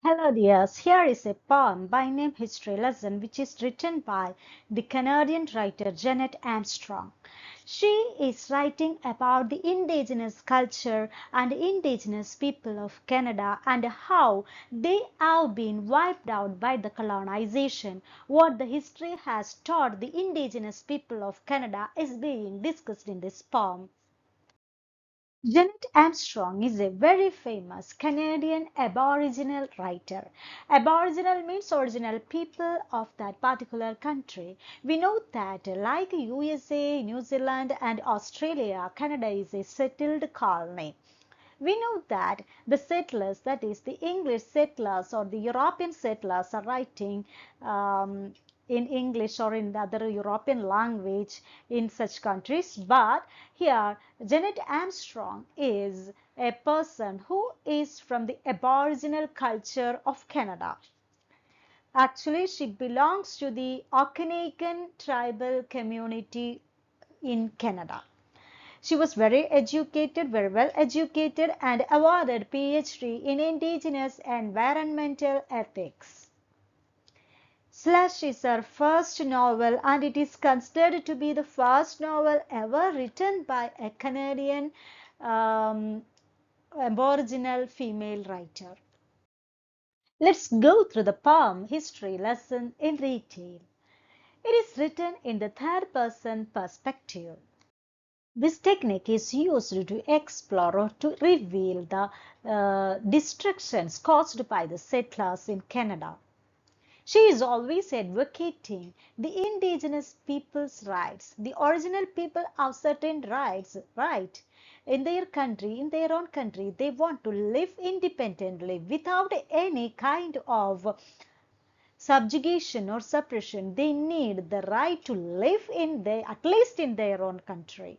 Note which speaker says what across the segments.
Speaker 1: Hello dears, here is a poem by name History Lesson which is written by the Canadian writer Jennette Amstrong. She is writing about the indigenous culture and indigenous people of Canada and how they have been wiped out by the colonization. What the history has taught the indigenous people of Canada is being discussed in this poem. Jennette Amstrong is a very famous Canadian Aboriginal writer. Aboriginal means original people of that particular country. We know that like USA, New Zealand and Australia, Canada is a settled colony. We know that the settlers, that is the English settlers or the European settlers are writing in English or in the other European language in such countries. But here, Jennette Amstrong is a person who is from the Aboriginal culture of Canada. Actually, she belongs to the Okanagan tribal community in Canada. She was very educated, very well educated and awarded PhD in Indigenous Environmental Ethics. Slush is her first novel and it is considered to be the first novel ever written by a Canadian Aboriginal female writer. Let's go through the poem history lesson in detail. It is written in the third person perspective. This technique is used to explore or to reveal the destructions caused by the settlers in Canada. She is always advocating the indigenous people's rights. The original people have certain rights, right? In their country, in their own country, they want to live independently without any kind of subjugation or suppression. They need the right to live at least in their own country.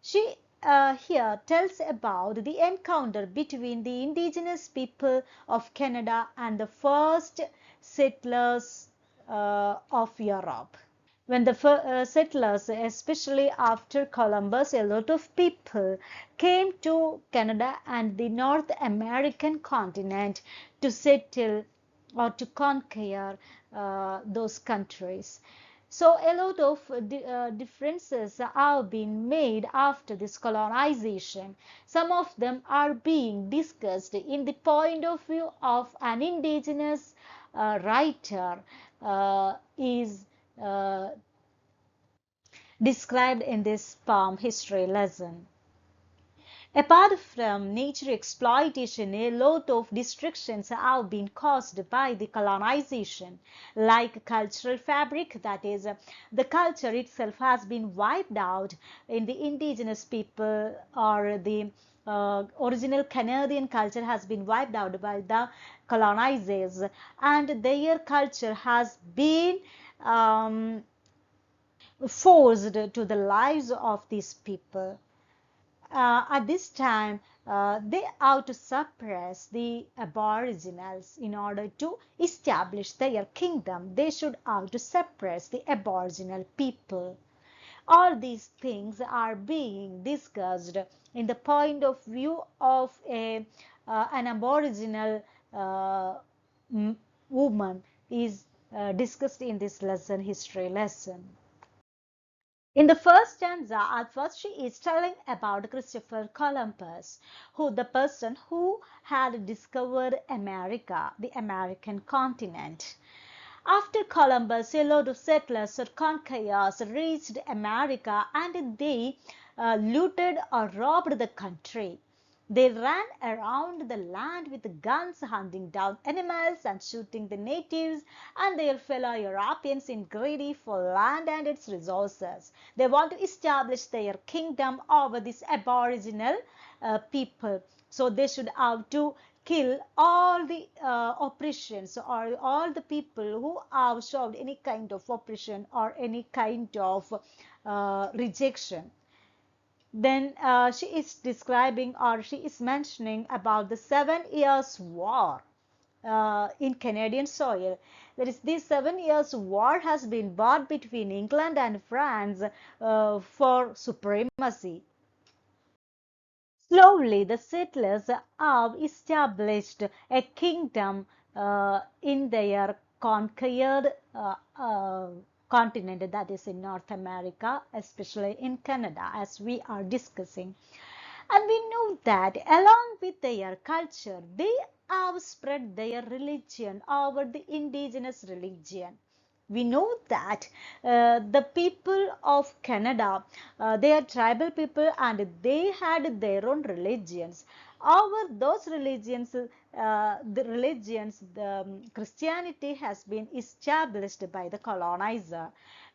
Speaker 1: She here tells about the encounter between the indigenous people of Canada and the first settlers of Europe. When the settlers, especially after Columbus, a lot of people came to Canada and the North American continent to settle or to conquer those countries. So a lot of differences have been made after this colonization. Some of them are being discussed in the point of view of an indigenous writer is described in this poem history lesson. Apart from nature exploitation, a lot of destructions have been caused by the colonization, like cultural fabric, that is, the culture itself has been wiped out in the indigenous people or the original Canadian culture has been wiped out by the colonizers, and their culture has been forced to the lives of these people. At this time, they have to suppress the aboriginals in order to establish their kingdom. They should have to suppress the aboriginal people. All these things are being discussed in the point of view of an aboriginal woman is discussed in this lesson, history lesson. In the first stanza, at first she is telling about Christopher Columbus, who the person who had discovered America, the American continent. After Columbus, a lot of settlers or conquerors reached America and they looted or robbed the country. They ran around the land with guns, hunting down animals and shooting the natives and their fellow Europeans in greedy for land and its resources. They want to establish their kingdom over these aboriginal people. So they should have to kill all the oppressions or all the people who have showed any kind of oppression or any kind of rejection. Then she is describing or she is mentioning about the 7 Years' War in Canadian soil. That is, this 7 Years' War has been fought between England and France for supremacy. Slowly, the settlers have established a kingdom in their conquered continent, that is in North America, especially in Canada, as we are discussing. And we know that along with their culture, they have spread their religion over the indigenous religion. We know that the people of Canada, they are tribal people and they had their own religions. Over those religions, the Christianity has been established by the colonizer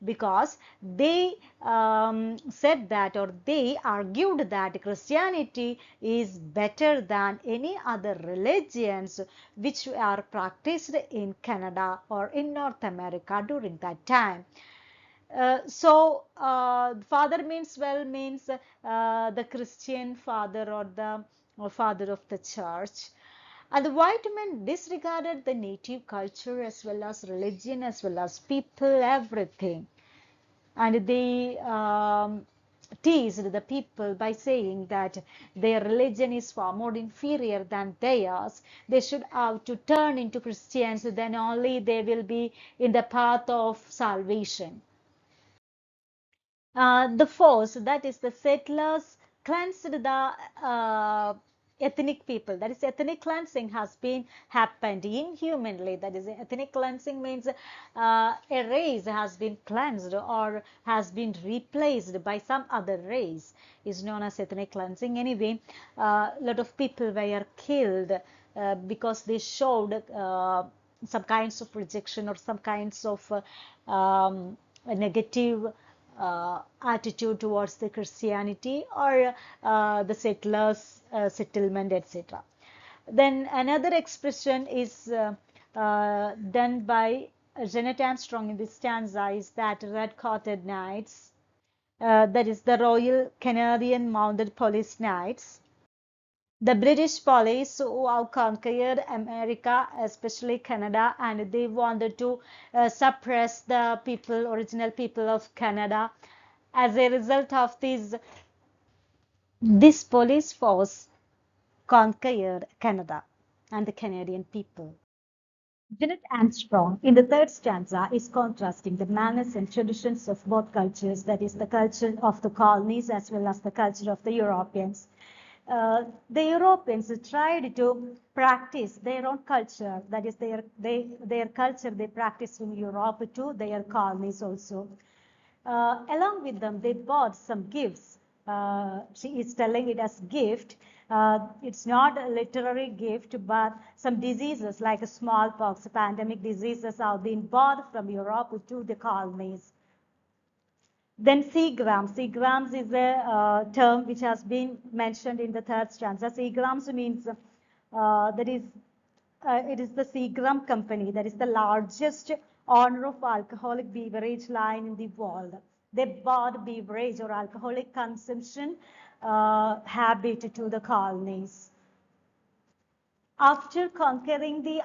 Speaker 1: because they said that, or they argued that Christianity is better than any other religions which are practiced in Canada or in North America during that time. Father means, well, means the Christian father or the father of the church. And the white men disregarded the native culture as well as religion, as well as people, everything. And they teased the people by saying that their religion is far more inferior than theirs. They should have to turn into Christians, then only they will be in the path of salvation. The force, that is the settlers, cleansed the ethnic people. That is, ethnic cleansing has been happened inhumanly. That is, ethnic cleansing means a race has been cleansed or has been replaced by some other race, is known as ethnic cleansing. Anyway, a lot of people were killed because they showed some kinds of rejection or some kinds of negative attitude towards the Christianity or the settlers settlement, etc. Then another expression is done by Jennette Amstrong in this stanza is that red-coated knights, that is the Royal Canadian Mounted Police Knights. The British police who have conquered America, especially Canada, and they wanted to suppress the people, original people of Canada. As a result of this police force conquered Canada and the Canadian people. Jennette Armstrong, in the third stanza, is contrasting the manners and traditions of both cultures, that is, the culture of the colonies as well as the culture of the Europeans. The Europeans tried to practice their own culture, that is, their culture they practiced in Europe to their colonies also. Along with them, they bought some gifts. She is telling it as gift. It's not a literary gift, but some diseases like smallpox, pandemic diseases have been bought from Europe to the colonies. Then seagrams. Seagrams is a term which has been mentioned in the third stanza. Seagrams means that is it is the Seagram company that is the largest owner of alcoholic beverage line in the world. They bought beverage or alcoholic consumption habit to the colonies. After conquering the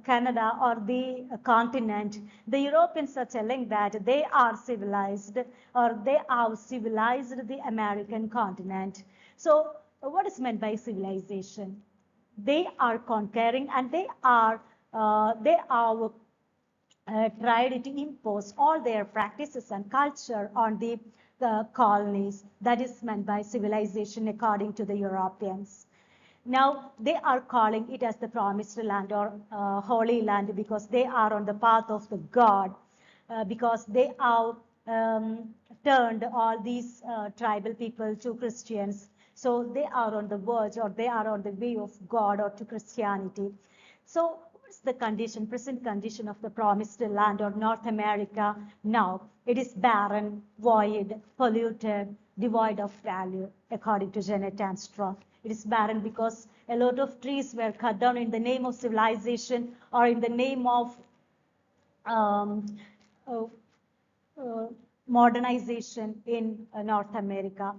Speaker 1: Canada or the continent, the Europeans are telling that they are civilized or they have civilized the American continent. So what is meant by civilization? They are conquering and they are tried to impose all their practices and culture on the colonies. That is meant by civilization according to the Europeans. Now they are calling it as the promised land or holy land because they are on the path of the God, because they have turned all these tribal people to Christians. So they are on the verge or they are on the way of God or to Christianity. So what's the condition, present condition of the promised land or North America now? It is barren, void, polluted, devoid of value, according to Jennette Amstrong. It is barren because a lot of trees were cut down in the name of civilization or in the name of um, uh, uh, modernization in North America.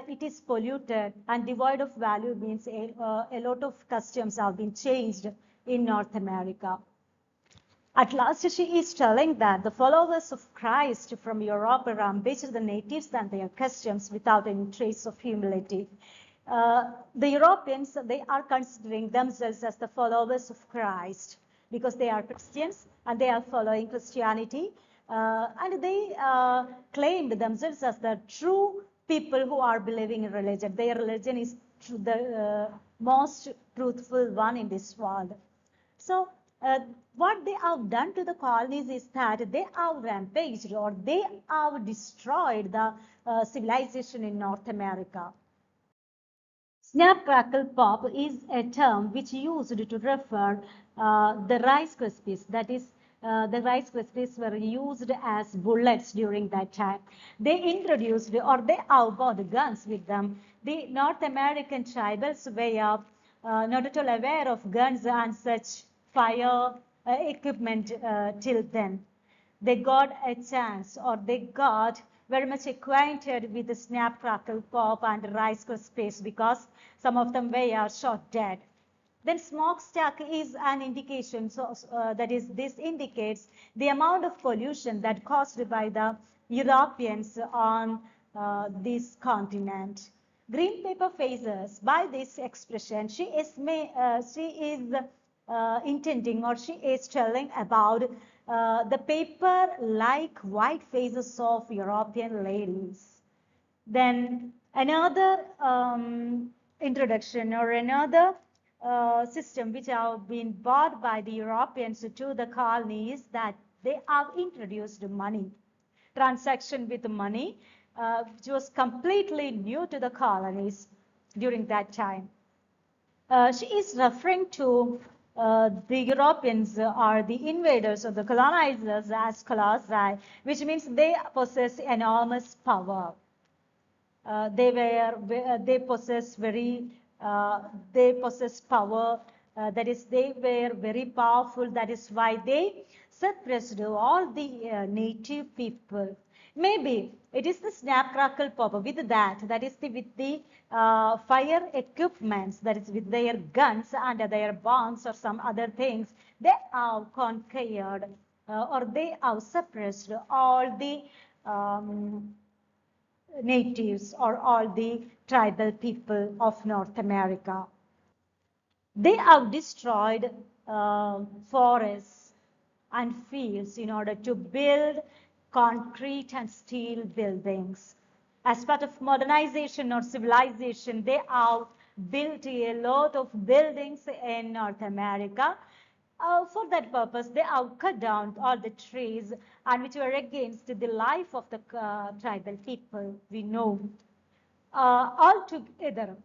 Speaker 1: It is polluted and devoid of value means a lot of customs have been changed in North America. At last, she is telling that the followers of Christ from Europe rampaged the natives and their customs without any trace of humility. The Europeans, they are considering themselves as the followers of Christ because they are Christians and they are following Christianity. And they claimed themselves as the true people who are believing in religion. Their religion is the most truthful one in this world. So what they have done to the colonies is that they have rampaged or they have destroyed the civilization in North America. Snap, crackle, pop is a term which used to refer the Rice Krispies. That is, the Rice Krispies were used as bullets during that time. They introduced or they outboard guns with them. The North American tribals were not at all aware of guns and such fire equipment till then. They got a chance or they got very much acquainted with the snap, crackle, pop and Rice Krispies because some of them were shot dead. Then smokestack is an indication, so that is, this indicates the amount of pollution that caused by the Europeans on this continent. Green paper phases, by this expression, she is intending or she is telling about the paper-like white faces of European ladies. Then another introduction or another system which have been brought by the Europeans to the colonies that they have introduced money. Transaction with money, which was completely new to the colonies during that time. She is referring to the Europeans are the invaders or the colonizers as colossi, which means they possess enormous power. They possess power. That is, they were very powerful. That is why they suppressed all the native people. Maybe it is the snap, crackle, pop. With that, with the fire equipments, that is with their guns and their bombs or some other things, they have conquered or they have suppressed all the natives or all the tribal people of North America. They have destroyed forests and fields in order to build concrete and steel buildings. As part of modernization or civilization, they have built a lot of buildings in North America. For that purpose, they have cut down all the trees and which were against the life of the tribal people, we know. Altogether,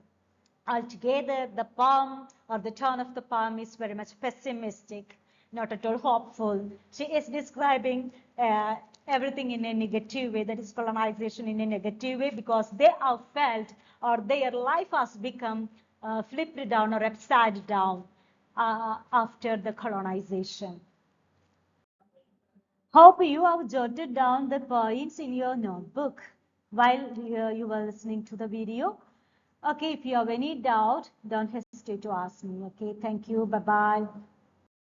Speaker 1: the poem or the tone of the poem is very much pessimistic, not at all hopeful. She is describing everything in a negative way, that is colonization in a negative way, because they have felt or their life has become flipped down or upside down after the colonization. Hope you have jotted down the points in your notebook while you were listening to the video. Okay, if you have any doubt, don't hesitate to ask me. Okay, thank you. Bye-bye.